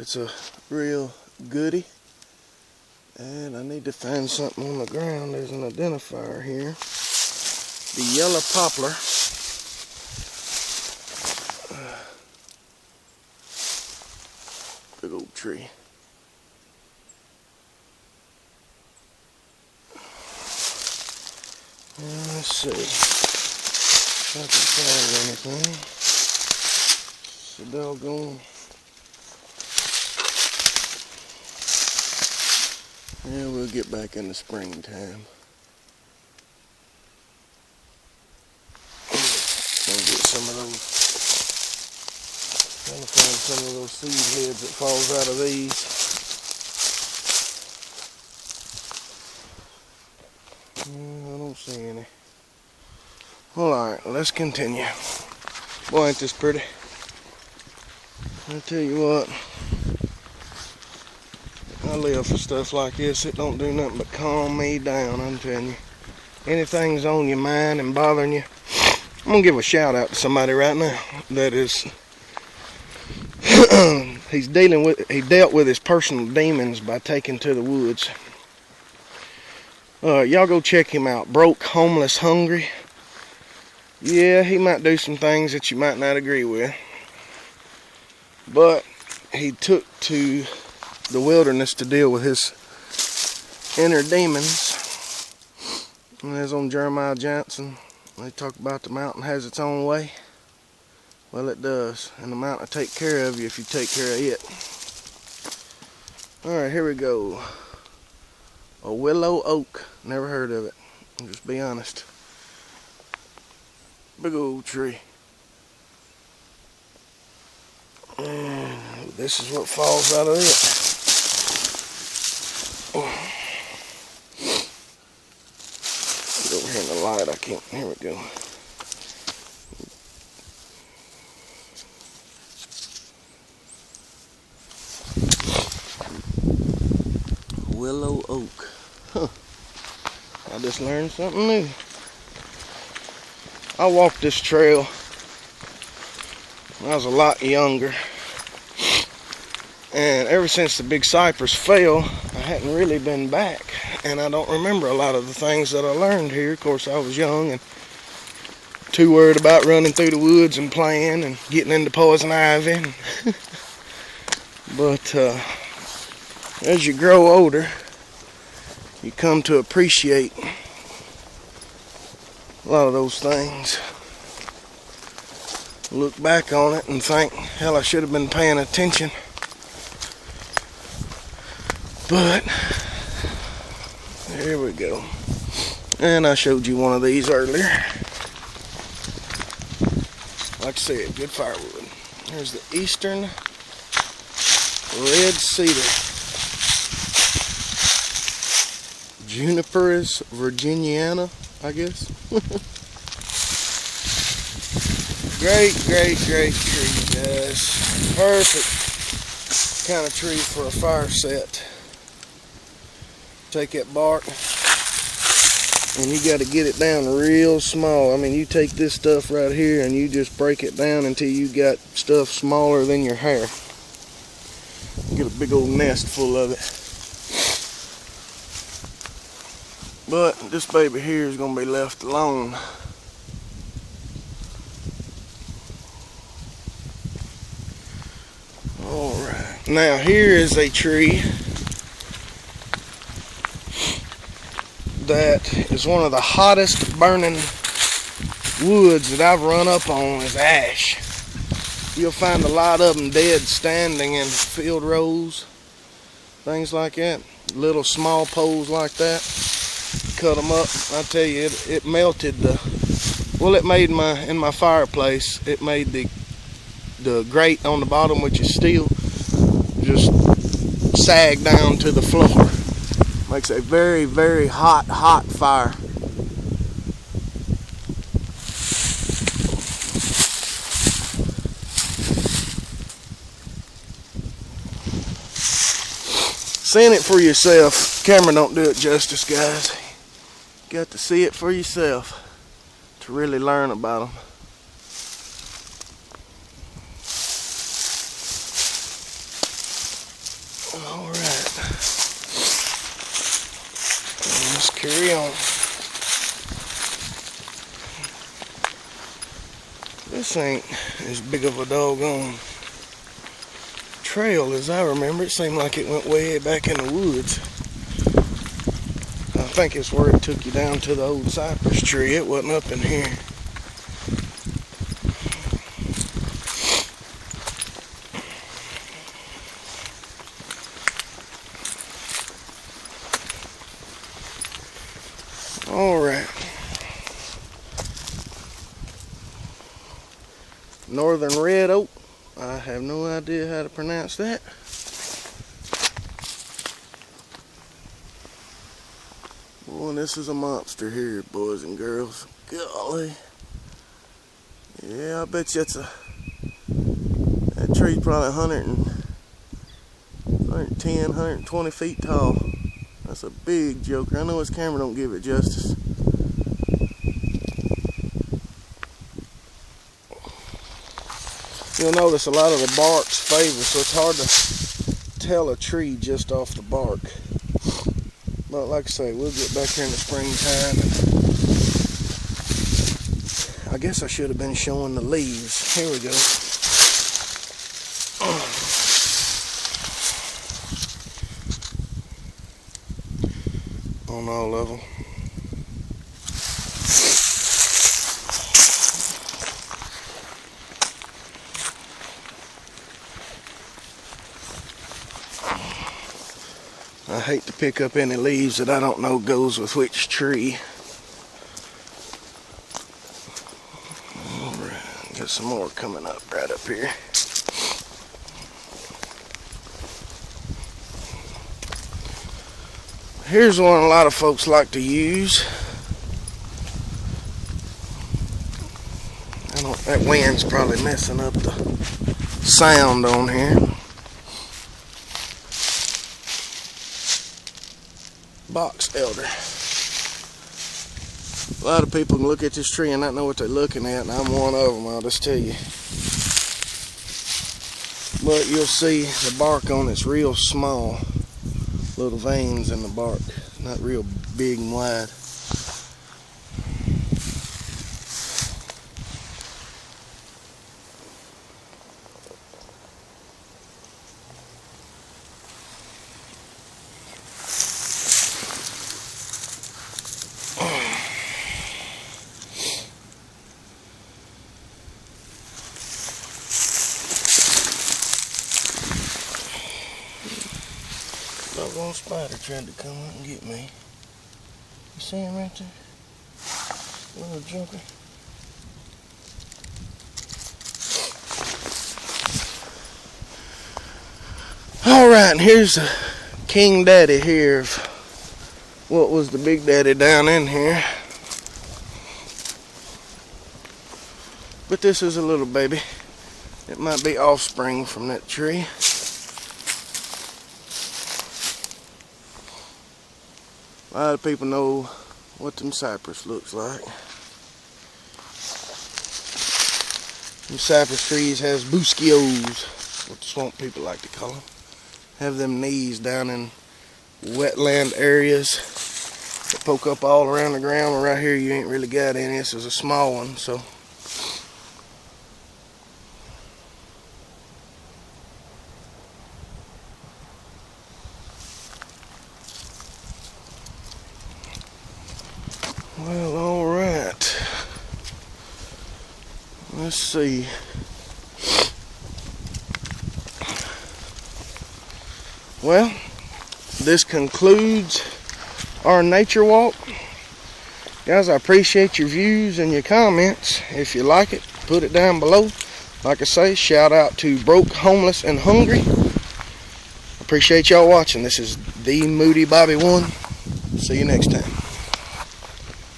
It's a real goodie. And I need to find something on the ground. There's an identifier here. The yellow poplar. Big old tree. Let's see if I can find anything. It's a doggone. Yeah, we'll get back in the springtime. Gonna get some of those. Trying to find some of those seed heads that falls out of these. I don't see any. Well, alright, let's continue. Boy, ain't this pretty. I tell you what, I live for stuff like this. It don't do nothing but calm me down, I'm telling you. Anything's on your mind and bothering you, I'm gonna give a shout out to somebody right now that is he dealt with his personal demons by taking to the woods. Y'all go check him out. Broke, Homeless, Hungry. Yeah, he might do some things that you might not agree with, but he took to the wilderness to deal with his inner demons. And there's on Jeremiah Johnson. They talk about the mountain has its own way. Well, it does, and the mountain will take care of you if you take care of it. All right, here we go. A willow oak. Never heard of it. I'll just be honest. Big old tree. And this is what falls out of it. Get over here in the light. I can't. Here we go. Willow oak. Huh. I just learned something new. I walked this trail when I was a lot younger, and ever since the big cypress fell, I hadn't really been back, and I don't remember a lot of the things that I learned here. Of course, I was young and too worried about running through the woods and playing and getting into poison ivy. But as you grow older, you come to appreciate a lot of those things. Look back on it and think, hell, I should have been paying attention. But here we go. And I showed you one of these earlier. Like I said, good firewood. Here's the eastern red cedar. Juniperus virginiana, I guess. Great tree, guys. Perfect kind of tree for a fire set. Take that bark and you got to get it down real small. I mean, you take this stuff right here and you just break it down until you got stuff smaller than your hair. Get a big old nest full of it. But this baby here is going to be left alone. Alright, now here is a tree that is one of the hottest burning woods that I've run up on is ash. You'll find a lot of them dead standing in field rows, things like that. Little small poles like that. Cut them up. I tell you, it melted it made in my fireplace, it made the grate on the bottom, which is steel, just sag down to the floor. Makes a very hot fire. Seeing it for yourself, camera don't do it justice, guys. You got to see it for yourself to really learn about them. Let's carry on. This ain't as big of a doggone trail as I remember. It seemed like it went way back in the woods. I think it's where it took you down to the old cypress tree. It wasn't up in here. Alright. Northern red oak. I have no idea how to pronounce that. Boy, this is a monster here, boys and girls. Golly. Yeah, I bet you that tree's probably 110, 120 feet tall. That's a big joker. I know this camera don't give it justice. You'll notice a lot of the bark's favored, so it's hard to tell a tree just off the bark. But like I say, we'll get back here in the springtime. And I guess I should have been showing the leaves. Here we go. On all of them. I hate to pick up any leaves that I don't know goes with which tree. Alright, got some more coming up right up here. Here's one a lot of folks like to use. That wind's probably messing up the sound on here. Box elder. A lot of people can look at this tree and not know what they're looking at, and I'm one of them, I'll just tell you. But you'll see the bark on it's real small. Little veins in the bark, not real big and wide. Doggone spider tried to come up and get me. You see him right there? Little joker. Alright, and here's the king daddy here of what was the big daddy down in here. But this is a little baby. It might be offspring from that tree. A lot of people know what them cypress looks like. Them cypress trees has busquios, what the swamp people like to call them. Have them knees down in wetland areas that poke up all around the ground. But right here you ain't really got any. This is a small one, so. Well, alright. Let's see. Well, this concludes our nature walk. Guys, I appreciate your views and your comments. If you like it, put it down below. Like I say, shout out to Broke, Homeless, and Hungry. Appreciate y'all watching. This is the Moody Bobby 1. See you next time.